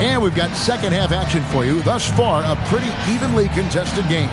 And we've got second half action for you. Thus far, a pretty evenly contested game.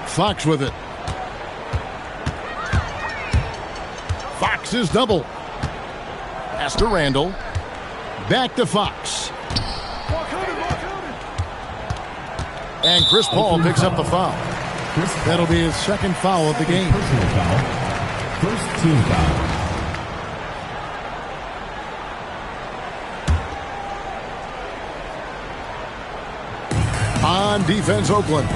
Fox with it. Fox is double. Pass to Randall. Back to Fox. And Chris Paul picks up the foul. That'll be his second foul of the game. Personal foul. First team foul. On defense, Oakland.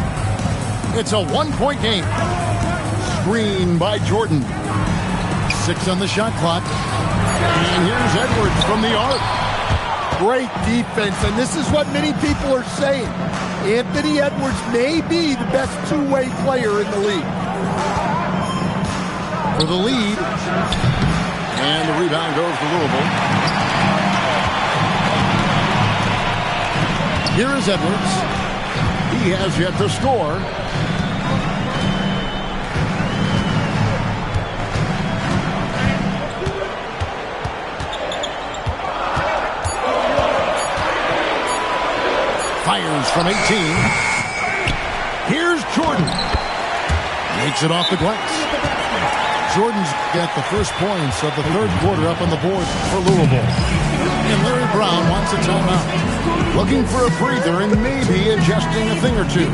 It's a one-point game. Screen by Jordan. 6 on the shot clock. And here's Edwards from the arc. Great defense, and this is what many people are saying. Anthony Edwards may be the best two-way player in the league. For the lead. And the rebound goes to Louisville. Here is Edwards. He has yet to score. Fires from 18. Here's Jordan. Makes it off the glass. Jordan's got the first points of the third quarter up on the board for Louisville. And Larry Brown wants a timeout. Looking for a breather and maybe adjusting a thing or two.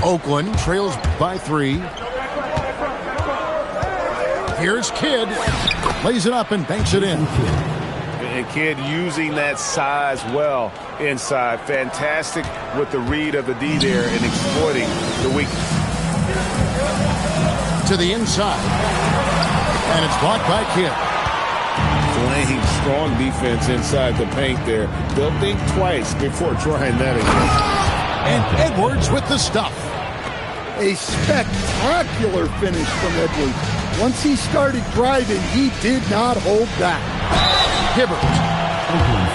Oakland trails by 3. Here's Kidd. Lays it up and banks it in. And Kidd using that size well inside. Fantastic with the read of the D there and exploiting the weakness. To the inside. And it's blocked by Kidd. Playing strong defense inside the paint there. They'll think twice before trying that again. And Edwards with the stuff. A spectacular finish from Edwards. Once he started driving, he did not hold back. Hibbert.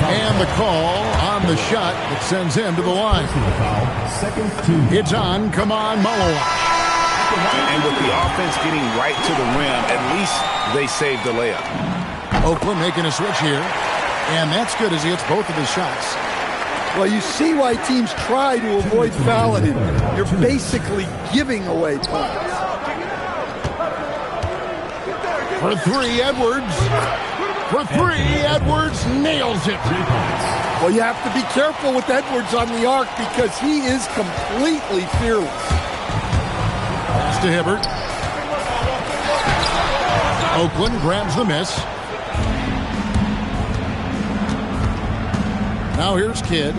And the call on the shot that sends him to the line. It's on. Come on, Mullowa. And with the offense getting right to the rim, at least they saved the layup. Oakland making a switch here. And that's good as he hits both of his shots. Well, you see why teams try to avoid fouling him. You're basically giving away points. For 3, Edwards. For 3, Edwards nails it. Well, you have to be careful with Edwards on the arc because he is completely fearless. Pass to Hibbert. Oakland grabs the miss. Now here's Kidd.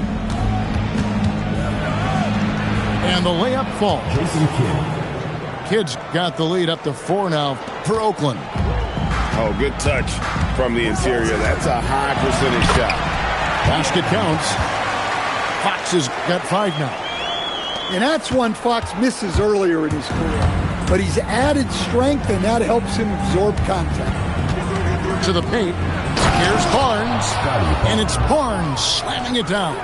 And the layup falls. Jason Kidd. Kidd's got the lead up to 4 now for Oakland. Oh, good touch from the interior. That's a high percentage shot. Basket counts. Fox has got 5 now. And that's one Fox misses earlier in his career. But he's added strength, and that helps him absorb contact. To the paint. Here's Barnes. And it's Barnes slamming it down.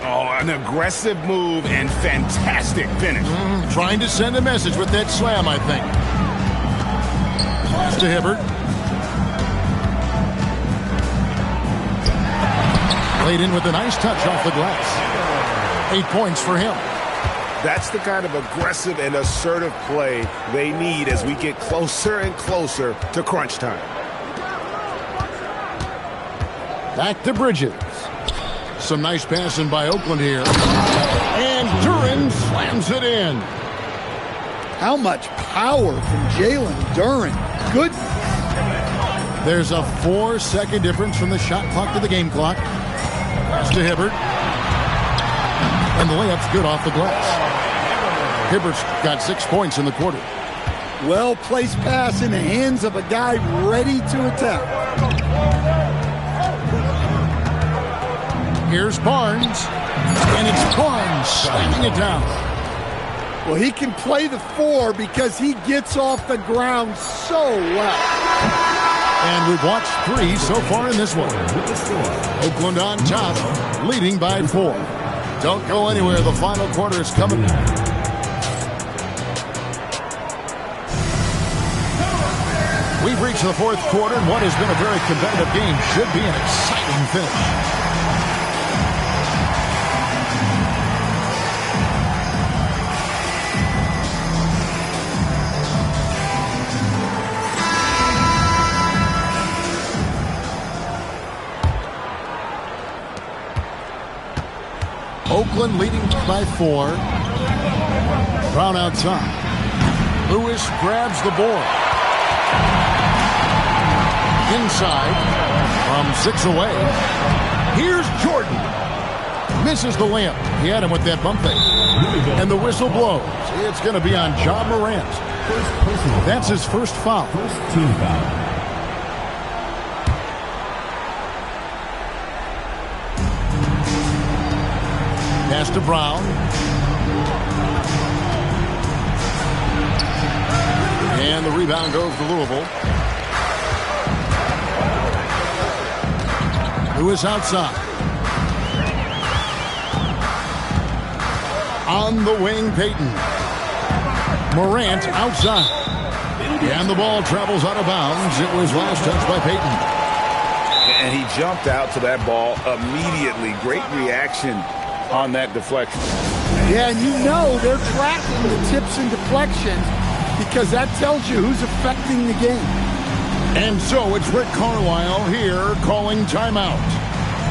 Oh, an aggressive move and fantastic finish. Trying to send a message with that slam, I think. Pass to Hibbert. Laid in with a nice touch off the glass. 8 points for him. That's the kind of aggressive and assertive play they need as we get closer and closer to crunch time. Back to Bridges. Some nice passing by Oakland here. And Duren slams it in. How much power from Jalen Duren. Good. There's a 4-second difference from the shot clock to the game clock. Pass to Hibbert. And the layup's good off the glass. Hibbert's got 6 points in the quarter. Well-placed pass in the hands of a guy ready to attack. Here's Barnes. And it's Barnes slamming it down. Well, he can play the 4 because he gets off the ground so well. And we've watched 3 so far in this one. Oakland on top, leading by 4. Don't go anywhere. The final quarter is coming. We've reached the 4th quarter, and what has been a very competitive game should be an exciting finish. Oakland leading by 4. Brown outside. Lewis grabs the board. Inside from 6 away. Here's Jordan. Misses the layup. He had him with that bump fake. And the whistle blows. It's going to be on Ja Morant. That's his first foul. First team foul. Pass to Brown. And the rebound goes to Louisville. Lewis outside. On the wing, Payton. Morant outside. And the ball travels out of bounds. It was last touched by Payton. And he jumped out to that ball immediately. Great reaction on that deflection. Yeah, and you know they're tracking the tips and deflections because that tells you who's affecting the game. And so it's Rick Carlisle here calling timeout.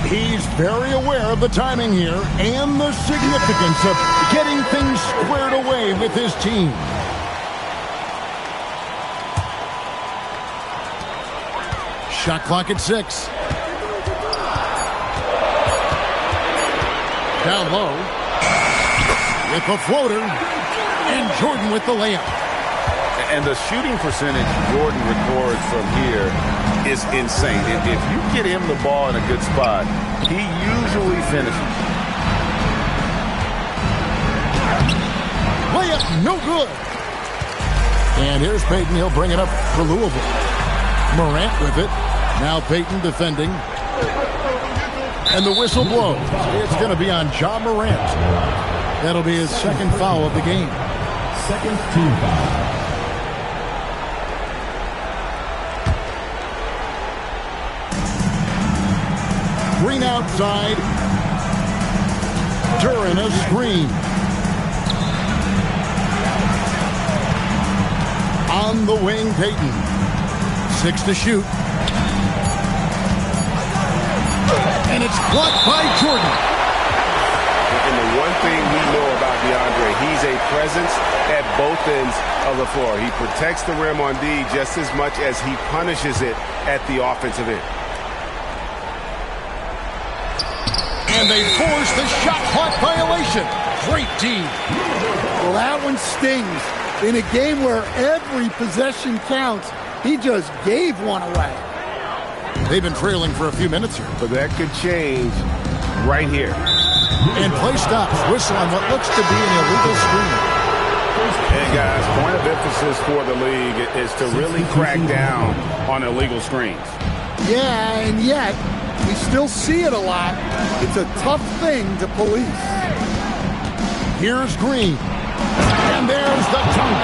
He's very aware of the timing here and the significance of getting things squared away with his team. Shot clock at 6. Down low. With the floater. And Jordan with the layup. And the shooting percentage Jordan records from here is insane. If you get him the ball in a good spot, he usually finishes. Layup, no good. And here's Payton. He'll bring it up for Louisville. Morant with it. Now Payton defending. And the whistle blows. It's going to be on Ja Morant. That'll be his second foul of the game. Second team foul. Green outside. Duren a screen. On the wing, Payton. 6 to shoot. And it's blocked by Jordan. And the one thing we know about DeAndre, he's a presence at both ends of the floor. He protects the rim on D just as much as he punishes it at the offensive end. And they force the shot clock violation. Great team. Well, that one stings. In a game where every possession counts, he just gave one away. They've been trailing for a few minutes here. But that could change right here. And play stops. Whistle on what looks to be an illegal screen. And guys, point of emphasis for the league is to really crack down on illegal screens. Yeah, and yet we still see it a lot. It's a tough thing to police. Here's Green. And there's the dunk.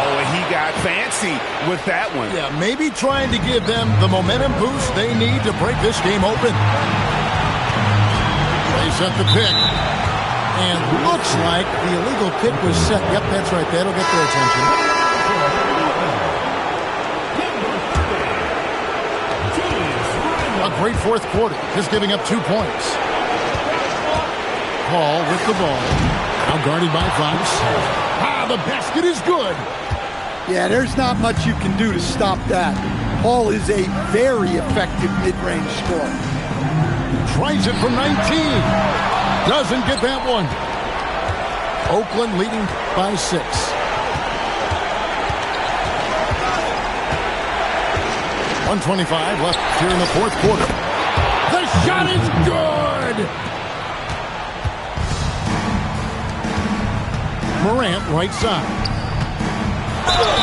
Oh, and he got fancy with that one. Yeah, maybe trying to give them the momentum boost they need to break this game open. They set the pick. And looks like the illegal kick was set. Yep, that's right. That'll get their attention. A great fourth quarter, just giving up 2 points. Paul with the ball. Now guarded by Fox. The basket is good. Yeah, there's not much you can do to stop that. Paul is a very effective mid-range scorer. Tries it from 19. Doesn't get that one. Oakland leading by 6. .125 left here in the fourth quarter. The shot is good! Morant right side.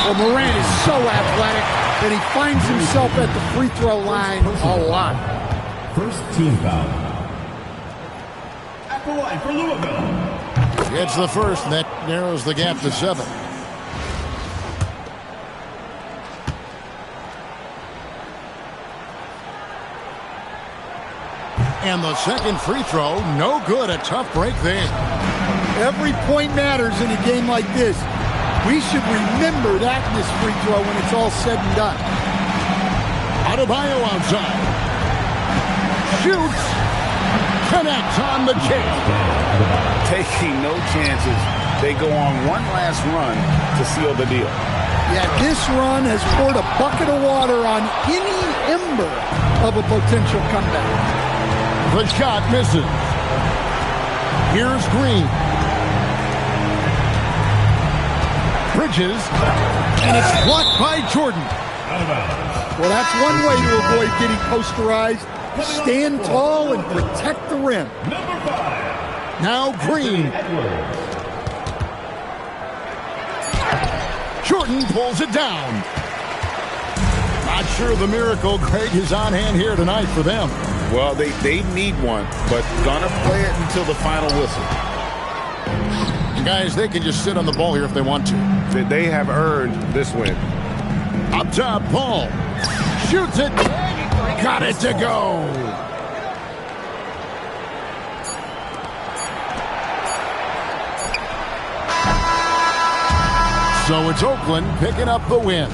Well, Morant is so athletic that he finds himself at the free throw line a lot. First team foul. At the line for Louisville. Gets the first, and that narrows the gap to 7. And the second free throw, no good. A tough break there. Every point matters in a game like this. We should remember that in this free throw when it's all said and done. Adebayo outside. Shoots. Connects on the kick. Taking no chances. They go on one last run to seal the deal. Yeah, this run has poured a bucket of water on any ember of a potential comeback. The shot misses. Here's Green. Bridges, and it's blocked by Jordan. Well, that's one way to avoid getting posterized. Stand tall and protect the rim. Now Green. Jordan pulls it down. Not sure the miracle, Greg, is on hand here tonight for them. Well, they need one, but gonna play it until the final whistle. Guys, they can just sit on the ball here if they want to. They have earned this win. Up top, Paul. Shoots it. Got it to go. So it's Oakland picking up the win.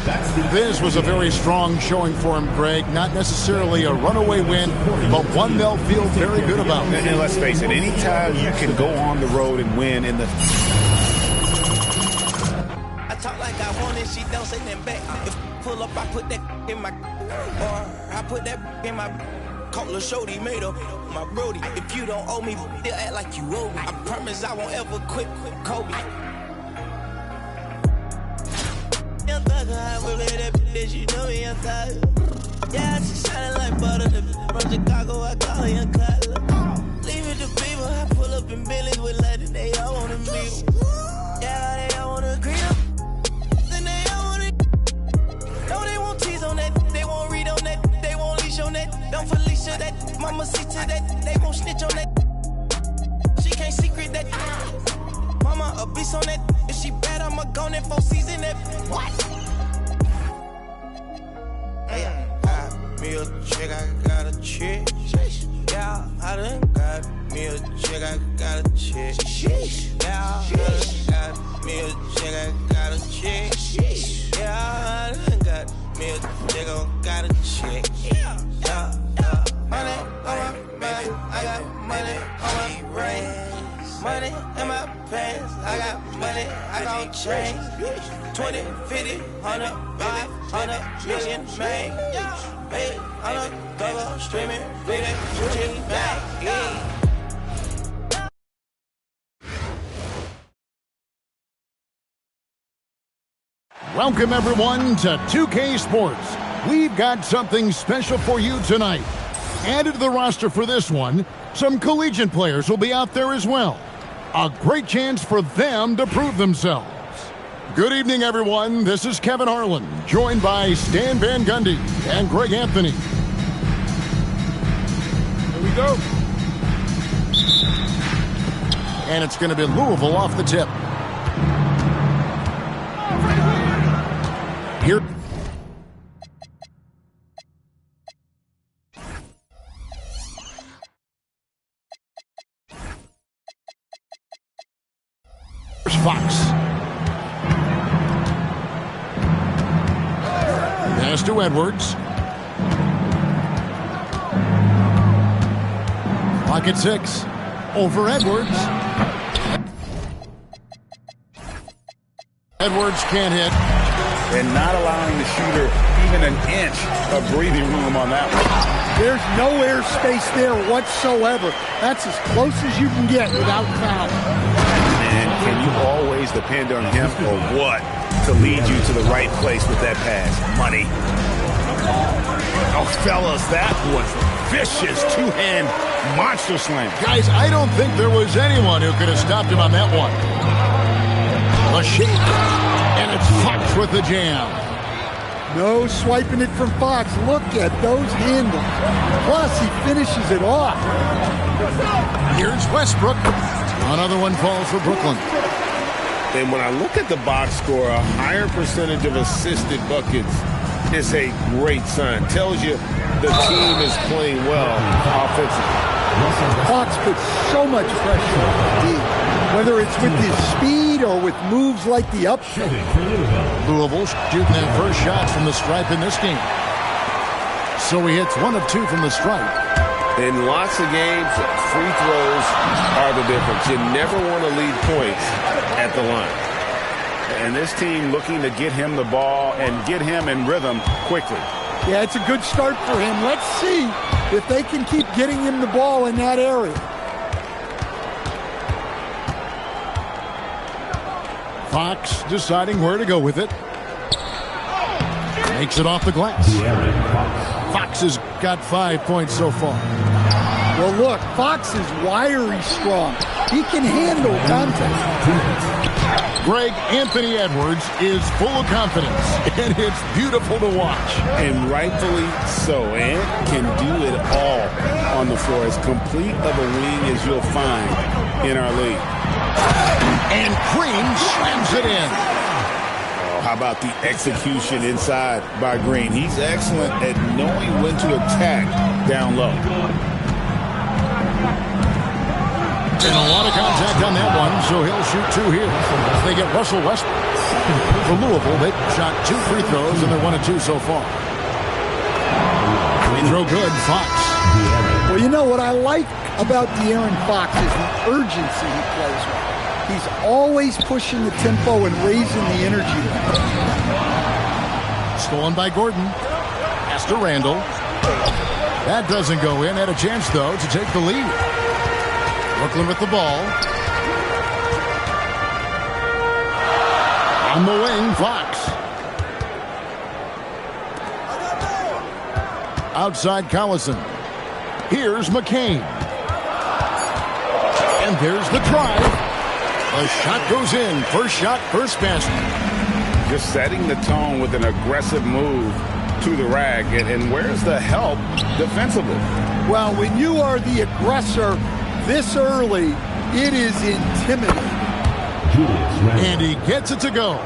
This was a very strong showing for him, Greg. Not necessarily a runaway win, but one they'll feel very good about. And let's face it, anytime you can go on the road and win in the... I talk like I want it, she don't say nothing back. If pull up, I put that in my... Or I put that in my... Call a shorty, made up my brody. If you don't owe me, they'll act like you owe me. I promise I won't ever quit Kobe. Young thugger, I will let that bitch, you know me, young thugger. Yeah, she shining like butter. The from Chicago, I call her young Cutler. Leave it to people, I pull up in Billy's with London, they all wanna meet. Yeah, they all wanna agree up. Then they all wanna. No, they won't tease on that, they won't read on that, they won't leash on that. Don't Felicia that, mama see to that, they won't snitch on that. She can't secret that. Mama a beast on that. If she bad, I'ma go in 4 season that. What? Got me a chick, I got a chick. Yeah, I done got me a chick, I got a chick. Yeah, I done got me a chick, I got a chick. Yeah, I done got me a chick, I got a chick. Yeah. Money on my back, I got money on my brain. Money in my pants, I got money, I got change. 20, 50, 100, 500 million, man. Made on a cover, streaming, bleeding, shooting back, yeah. Welcome, everyone, to 2K Sports. We've got something special for you tonight. Added to the roster for this one, some collegiate players will be out there as well. A great chance for them to prove themselves. Good evening, everyone. This is Kevin Harlan, joined by Stan Van Gundy and Greg Anthony. Here we go. And it's going to be Louisville off the tip. Here. Fox. Pass to Edwards. Clock at 6. Over Edwards. Edwards can't hit. And not allowing the shooter even an inch of breathing room on that one. There's no air space there whatsoever. That's as close as you can get without foul. And can you always depend on him or what to lead you to the right place with that pass? Money. Oh, fellas, that was vicious two-hand monster slam. Guys, I don't think there was anyone who could have stopped him on that one. A shake. And it's Fox with the jam. No swiping it from Fox. Look at those handles. Plus, he finishes it off. Here's Westbrook. Another one falls for Brooklyn. And when I look at the box score, a higher percentage of assisted buckets is a great sign. Tells you the team is playing well offensively. Fox puts so much pressure on D, whether it's with his speed or with moves like the up shot. Louisville shooting their first shots from the stripe in this game. So he hits 1 of 2 from the stripe. In lots of games, free throws are the difference. You never want to lead points at the line. And this team looking to get him the ball and get him in rhythm quickly. Yeah, it's a good start for him. Let's see if they can keep getting him the ball in that area. Fox deciding where to go with it. Makes it off the glass. Fox has got 5 points so far. Well, look, Fox is wiry strong. He can handle contact. Greg Anthony Edwards is full of confidence, and it's beautiful to watch. And rightfully so. And can do it all on the floor. As complete of a wing as you'll find in our league. And Green slams it in. Oh, how about the execution inside by Green? He's excellent at knowing when to attack down low. And a lot of contact on that one, so he'll shoot 2 here. They get Russell Westbrook. For Louisville, they've shot 2 free throws, and they're 1 of 2 so far. Free throw good, Fox. Well, you know what I like about De'Aaron Fox is the urgency he plays with. He's always pushing the tempo and raising the energy level. Stolen by Gordon. Pass to Randall. That doesn't go in. Had a chance, though, to take the lead. Brooklyn with the ball. On the wing, Fox. Outside Collison. Here's McCain. And there's the drive. The shot goes in. First shot, first basket. Just setting the tone with an aggressive move to the rack. And where's the help defensively? Well, when you are the aggressor this early, it is intimidating. And he gets it to go.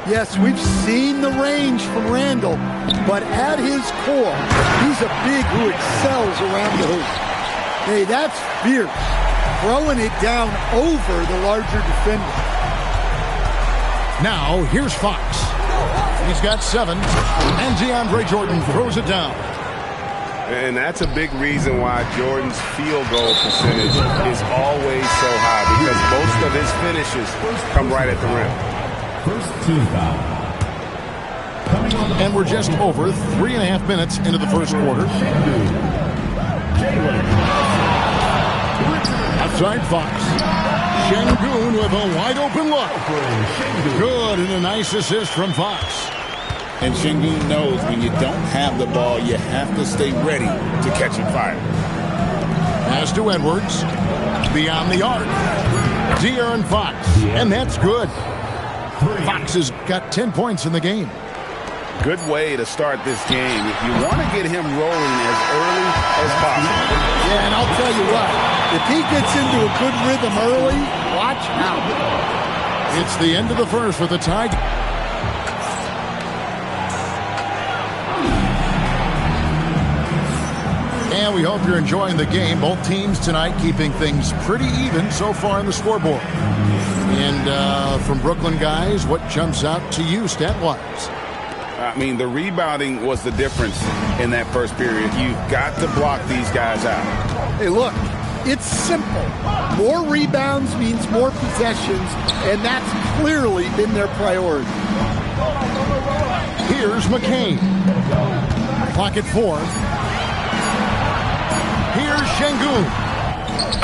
Yes, we've seen the range from Randall, but at his core, he's a big who excels around the hoop. Hey, that's fierce. Throwing it down over the larger defender. Now, here's Fox. He's got 7, and DeAndre Jordan throws it down. And that's a big reason why Jordan's field goal percentage is always so high, because most of his finishes come right at the rim. First team foul. And we're just over 3.5 minutes into the first quarter. Outside Fox. Şengün with a wide open look. Good, and a nice assist from Fox. And Şengün knows when you don't have the ball, you have to stay ready to catch it fire. Pass to Edwards. Beyond the arc. De'Aaron Fox. And that's good. Fox has got 10 points in the game. Good way to start this game. If you want to get him rolling as early as possible. Yeah, and I'll tell you what, if he gets into a good rhythm early, watch out. It's the end of the first with a tie. And we hope you're enjoying the game. Both teams tonight keeping things pretty even so far on the scoreboard. And from Brooklyn guys, what jumps out to you stat-wise? I mean, the rebounding was the difference in that first period. You've got to block these guys out. Hey, look, It's simple. More rebounds means more possessions, and that's clearly been their priority. Here's McCain. Clock at 4. Here's Şengün.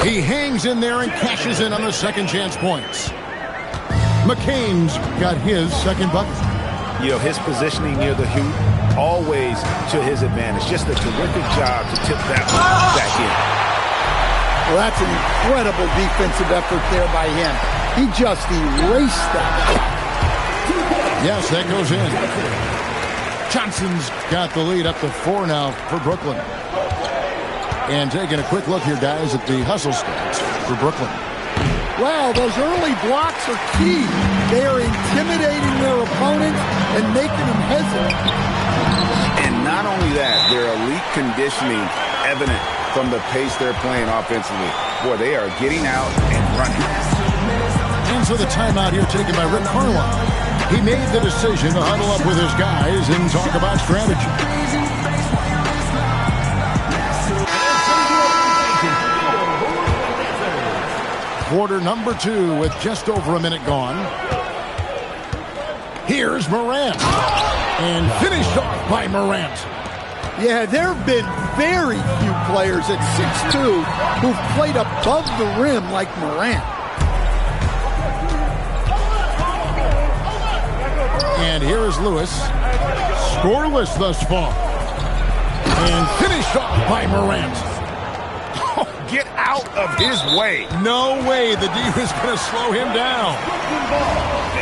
He hangs in there and cashes in on the second chance points. McCain's got his second bucket. You know, his positioning near the hoop, always to his advantage. Just a terrific job to tip that one back in. Well, that's an incredible defensive effort there by him. He just erased that. Yes, that goes in. Johnson's got the lead up to 4 now for Brooklyn. And taking a quick look here, guys, at the hustle stats for Brooklyn. Wow, those early blocks are key. They are intimidating their opponents and making them hesitant. And not only that, their elite conditioning evident from the pace they're playing offensively. Boy, they are getting out and running. And so the timeout here taken by Rick Carlisle. He made the decision to huddle up with his guys and talk about strategy. Quarter number 2 with just over a minute gone. Here's Morant. And finished off by Morant. Yeah, there have been very few players at 6'2" who've played above the rim like Morant. And here is Lewis. Scoreless thus far. And finished off by Morant. Get out of his way. No way the D was going to slow him down.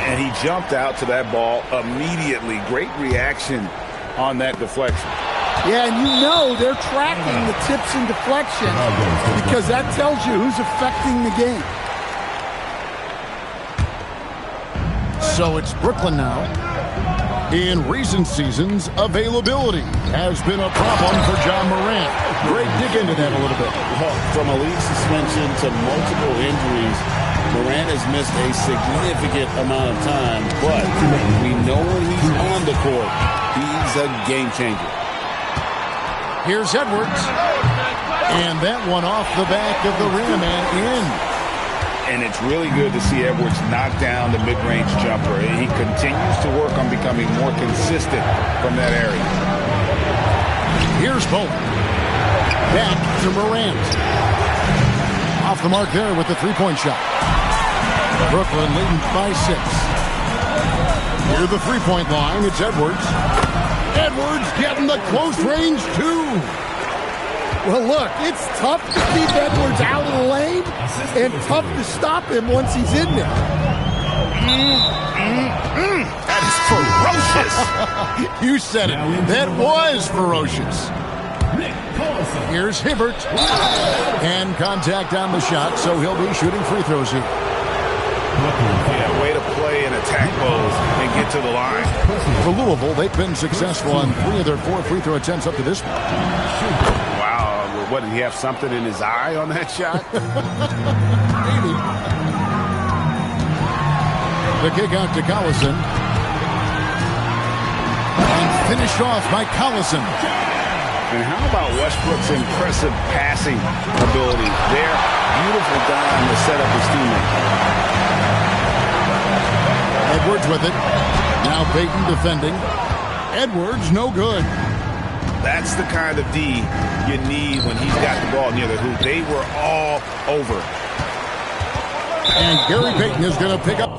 And he jumped out to that ball immediately. Great reaction on that deflection. Yeah, and you know they're tracking the tips and deflections because that tells you who's affecting the game. So it's Brooklyn now. In recent seasons, availability has been a problem for John Morant. Great dig into that a little bit. Well, from a league suspension to multiple injuries, Morant has missed a significant amount of time, but we know when he's on the court, he's a game changer. Here's Edwards. And that one off the back of the rim and in. And it's really good to see Edwards knock down the mid-range jumper. He continues to work on becoming more consistent from that area. Here's Bowler. Back to Morant. Off the mark there with the three-point shot. Brooklyn leading by 6. Near the three-point line, it's Edwards. Edwards getting the close range, too. Well, look, it's tough to keep Edwards out of the lane and tough to stop him once he's in there. That is ferocious. You said it. That was ferocious. Here's Hibbert. And contact on the shot, so he'll be shooting free throws here. Yeah, way to play in attack mode and get to the line. For Louisville, they've been successful on 3 of their 4 free throw attempts up to this point. Wow. What, did he have something in his eye on that shot? Maybe. The kick out to Collison. And finished off by Collison. And how about Westbrook's impressive passing ability there? Beautiful dime to set up his teammate. Edwards with it. Now Payton defending. Edwards no good. That's the kind of D you need when he's got the ball near the hoop. They were all over. And Gary Payton is going to pick up.